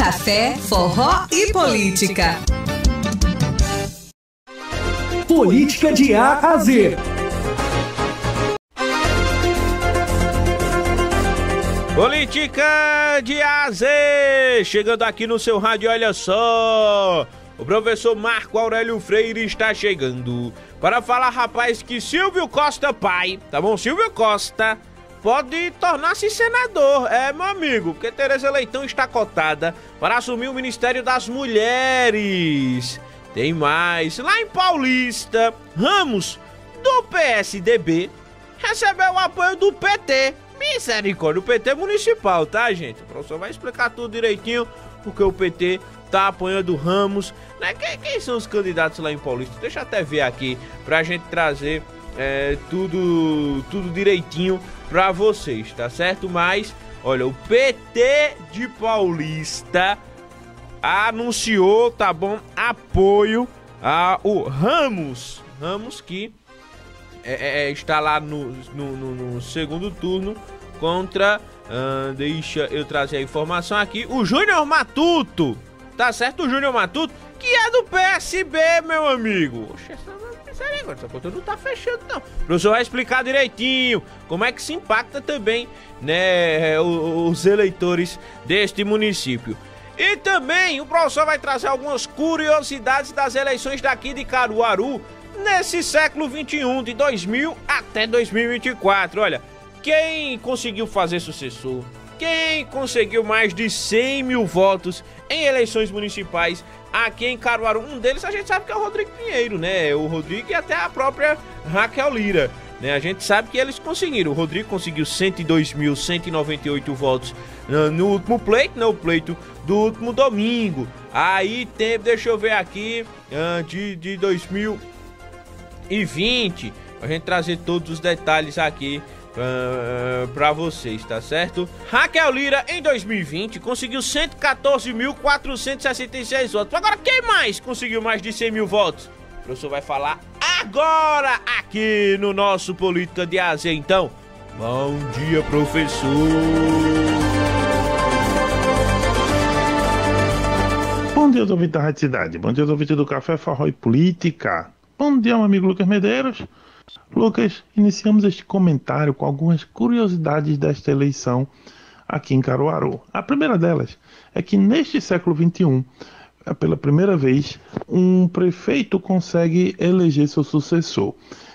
Café, forró e política. Política de A a Z. Política de A a Z, chegando aqui no seu rádio, olha só. O professor Marco Aurélio Freire está chegando para falar, rapaz, que Silvio Costa pai, tá bom? Silvio Costa pode tornar-se senador, meu amigo, porque Tereza Leitão está cotada para assumir o Ministério das Mulheres. Tem mais, lá em Paulista, Ramos, do PSDB, recebeu o apoio do PT. Misericórdia, o PT municipal, tá, gente? O professor vai explicar tudo direitinho, porque o PT tá apoiando o Ramos, né? Quem são os candidatos lá em Paulista? Deixa eu até ver aqui, pra gente trazer tudo direitinho pra vocês, tá certo? Mas, olha, o PT de Paulista anunciou, tá bom, apoio ao Ramos que está lá no segundo turno contra, deixa eu trazer a informação aqui, o Júnior Matuto, tá certo? O Júnior Matuto, que é do PSB, meu amigo. Oxe, essa conta não tá fechando, não. O professor vai explicar direitinho como é que se impacta também, né, os eleitores deste município. E também o professor vai trazer algumas curiosidades das eleições daqui de Caruaru nesse século 21, de 2000 até 2024. Olha, quem conseguiu fazer sucessor, quem conseguiu mais de 100 mil votos em eleições municipais aqui em Caruaru, um deles a gente sabe que é o Rodrigo Pinheiro, né? O Rodrigo e até a própria Raquel Lira, né? A gente sabe que eles conseguiram. O Rodrigo conseguiu 102.198 votos no último pleito, né? O pleito do último domingo. Aí tem, deixa eu ver aqui, de 2020, a gente trazer todos os detalhes aqui pra vocês, tá certo? Raquel Lira em 2020 conseguiu 114.466 votos. Agora quem mais conseguiu mais de 100 mil votos? O professor vai falar agora aqui no nosso Política de A a Z. Então, bom dia, professor. Bom dia, ouvintes da Rádio Cidade. Bom dia, ouvintes do Café, Forró e Política. Bom dia, meu amigo Lucas Medeiros. Lucas, iniciamos este comentário com algumas curiosidades desta eleição aqui em Caruaru. A primeira delas é que neste século XXI, pela primeira vez, um prefeito consegue eleger seu sucessor.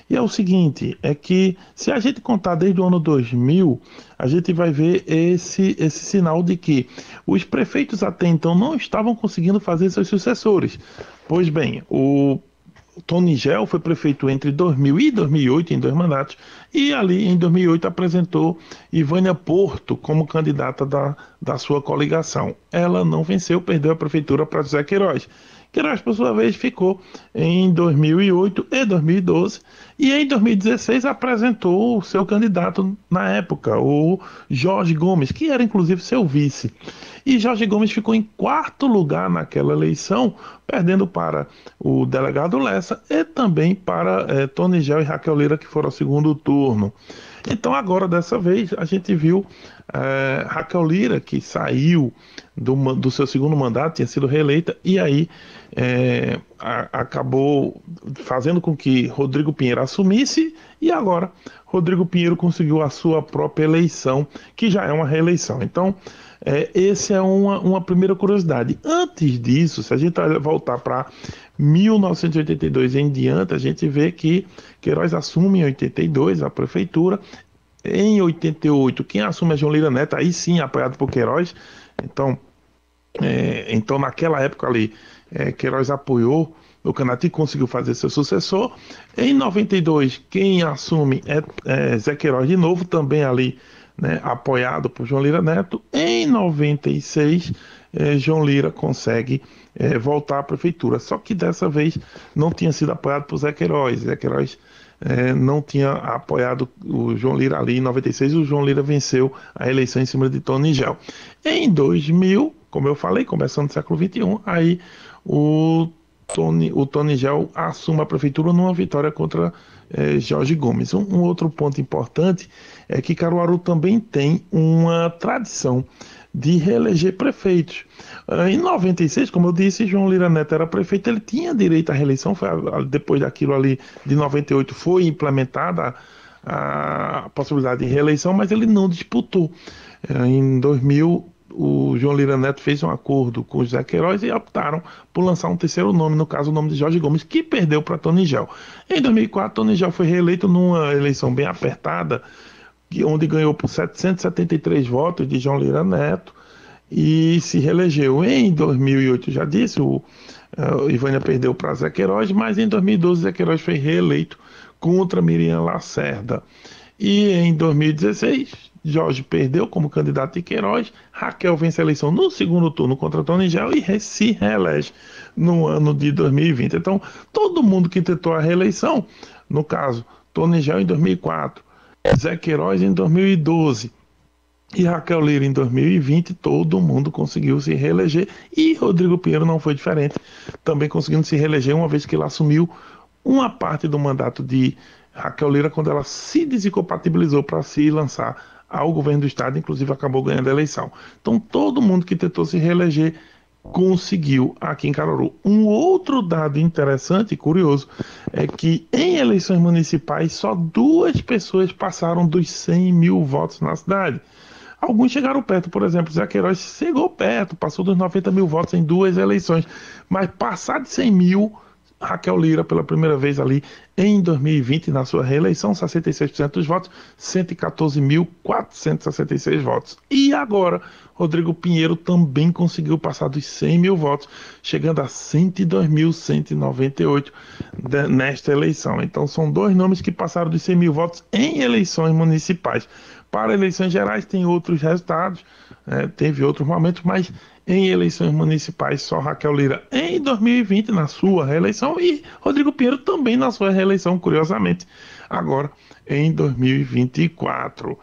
E é o seguinte, é que se a gente contar desde o ano 2000, a gente vai ver esse sinal de que os prefeitos até então não estavam conseguindo fazer seus sucessores. Pois bem, o Tony Gel foi prefeito entre 2000 e 2008, em 2 mandatos, e ali em 2008 apresentou Ivânia Porto como candidata da sua coligação. Ela não venceu, perdeu a prefeitura para José Queiroz. Queiroz, por sua vez, ficou em 2008 e 2012, e em 2016 apresentou o seu candidato na época, o Jorge Gomes, que era inclusive seu vice. E Jorge Gomes ficou em 4º lugar naquela eleição, perdendo para o delegado Lessa e também para Tony Gel e Raquel Lira, que foram ao segundo turno. Então agora, dessa vez, a gente viu Raquel Lira, que saiu do seu segundo mandato, tinha sido reeleita, e aí acabou fazendo com que Rodrigo Pinheiro assumisse, e agora Rodrigo Pinheiro conseguiu a sua própria eleição, que já é uma reeleição. Então, essa é uma primeira curiosidade. Antes disso, se a gente voltar para 1982 em diante, a gente vê que Queiroz assume em 82 a prefeitura. Em 88, quem assume é João Lira Neto, aí sim apoiado por Queiroz. Então naquela época ali, Queiroz apoiou o candidato e conseguiu fazer seu sucessor. Em 92, quem assume é Zé Queiroz de novo, também ali, né, apoiado por João Lira Neto. Em 96, João Lira consegue voltar à prefeitura, só que dessa vez não tinha sido apoiado por Zé Queiroz. Zé Queiroz não tinha apoiado o João Lira ali em 96, o João Lira venceu a eleição em cima de Tony Gel. Em 2000, como eu falei, começando no século XXI, aí o Tony Gel assume a prefeitura numa vitória contra Jorge Gomes. Um outro ponto importante é que Caruaru também tem uma tradição de reeleger prefeitos. Em 96, como eu disse, João Lira Neto era prefeito, ele tinha direito à reeleição, depois daquilo ali de 98 foi implementada a possibilidade de reeleição, mas ele não disputou. Em 2000, o João Lira Neto fez um acordo com o José Queiroz e optaram por lançar um terceiro nome, no caso o nome de Jorge Gomes, que perdeu para Tony Gel. Em 2004, Tony Gel foi reeleito numa eleição bem apertada, onde ganhou por 773 votos de João Lira Neto e se reelegeu. Em 2008, já disse, o Ivânia perdeu para Zé Queiroz, mas em 2012 Zé Queiroz foi reeleito contra Miriam Lacerda. E em 2016, Jorge perdeu como candidato de Queiroz, Raquel vence a eleição no segundo turno contra Tony Gel e se reelege no ano de 2020. Então, todo mundo que tentou a reeleição, no caso, Tony Gel em 2004, Zé Queiroz em 2012 e Raquel Lira em 2020, todo mundo conseguiu se reeleger e Rodrigo Pinheiro não foi diferente, também conseguindo se reeleger uma vez que ele assumiu uma parte do mandato de Raquel Lira quando ela se desincompatibilizou para se lançar ao governo do estado, inclusive acabou ganhando a eleição. Então todo mundo que tentou se reeleger conseguiu aqui em Caruaru. Um outro dado interessante e curioso é que em eleições municipais só 2 pessoas passaram dos 100 mil votos na cidade. Alguns chegaram perto, por exemplo, Zé Queiroz chegou perto, passou dos 90 mil votos em 2 eleições, mas passar de 100 mil, Raquel Lira pela primeira vez ali em 2020 na sua reeleição, 66% dos votos, 114.466 votos. E agora, Rodrigo Pinheiro também conseguiu passar dos 100 mil votos, chegando a 102.198 nesta eleição. Então são 2 nomes que passaram dos 100 mil votos em eleições municipais. Para eleições gerais tem outros resultados, teve outros momentos, mas em eleições municipais só Raquel Lira em 2020 na sua reeleição e Rodrigo Pinheiro também na sua reeleição, curiosamente, agora em 2024.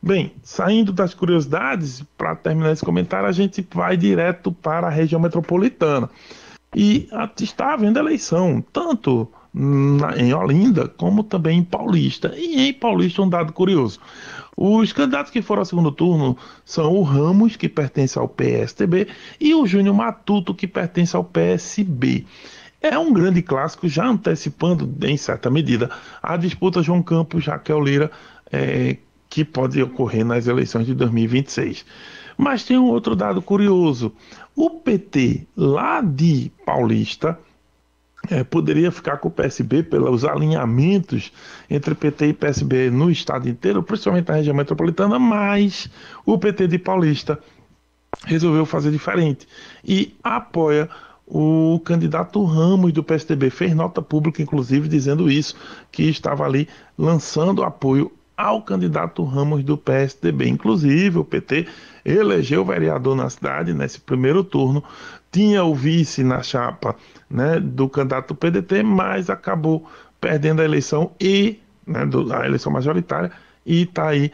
Bem, saindo das curiosidades, para terminar esse comentário, a gente vai direto para a região metropolitana. E está havendo eleição, tanto em Olinda como também em Paulista. E em Paulista um dado curioso. Os candidatos que foram ao segundo turno são o Ramos, que pertence ao PSTB, e o Júnior Matuto, que pertence ao PSB. É um grande clássico, já antecipando, em certa medida, a disputa João Campos, Raquel Lira, que pode ocorrer nas eleições de 2026. Mas tem um outro dado curioso. O PT, lá de Paulista, poderia ficar com o PSB pelos alinhamentos entre PT e PSB no estado inteiro, principalmente na região metropolitana, mas o PT de Paulista resolveu fazer diferente e apoia o candidato Ramos do PSDB, fez nota pública inclusive dizendo isso, que estava ali lançando apoio ao candidato Ramos do PSDB. Inclusive o PT elegeu o vereador na cidade nesse primeiro turno, tinha o vice na chapa, do candidato do PDT, mas acabou perdendo a eleição a eleição majoritária e está aí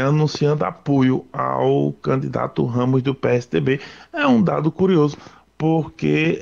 anunciando apoio ao candidato Ramos do PSDB. É um dado curioso, porque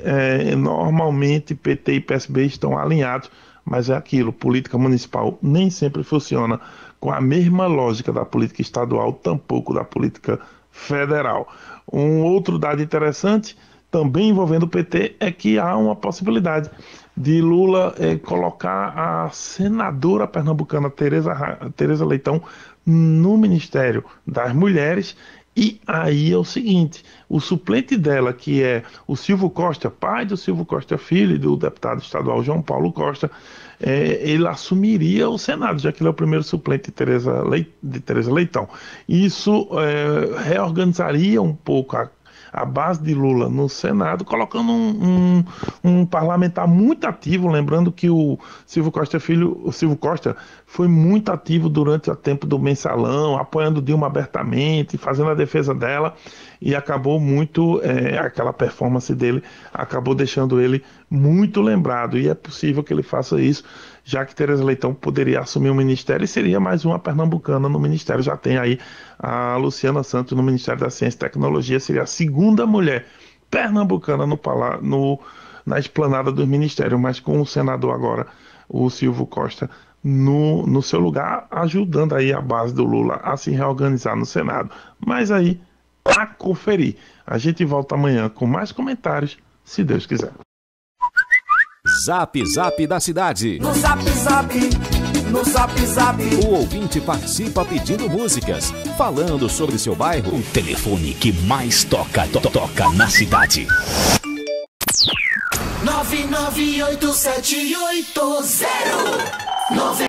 normalmente PT e PSB estão alinhados, mas é aquilo, política municipal nem sempre funciona com a mesma lógica da política estadual, tampouco da política federal. Um outro dado interessante, também envolvendo o PT, é que há uma possibilidade de Lula colocar a senadora pernambucana Tereza Leitão no Ministério das Mulheres. E aí é o seguinte, o suplente dela, que é o Silvio Costa, pai do Silvio Costa Filho e do deputado estadual João Paulo Costa, ele assumiria o Senado, já que ele é o primeiro suplente de Tereza Leitão. Isso reorganizaria um pouco a base de Lula no Senado, colocando um parlamentar muito ativo, lembrando que o Silvio Costa Filho, o Silvio Costa foi muito ativo durante o tempo do mensalão, apoiando Dilma abertamente, fazendo a defesa dela, e acabou muito, aquela performance dele acabou deixando ele muito lembrado, e é possível que ele faça isso, já que Tereza Leitão poderia assumir o ministério e seria mais uma pernambucana no ministério. Já tem aí a Luciana Santos no Ministério da Ciência e Tecnologia, seria a segunda mulher pernambucana na esplanada do ministério, mas com o senador agora, o Silvio Costa, no seu lugar, ajudando aí a base do Lula a se reorganizar no Senado. Mas aí a conferir. A gente volta amanhã com mais comentários, se Deus quiser. Zap Zap da cidade. No Zap Zap, no Zap Zap. O ouvinte participa pedindo músicas, falando sobre seu bairro. O telefone que mais toca na cidade. 9987880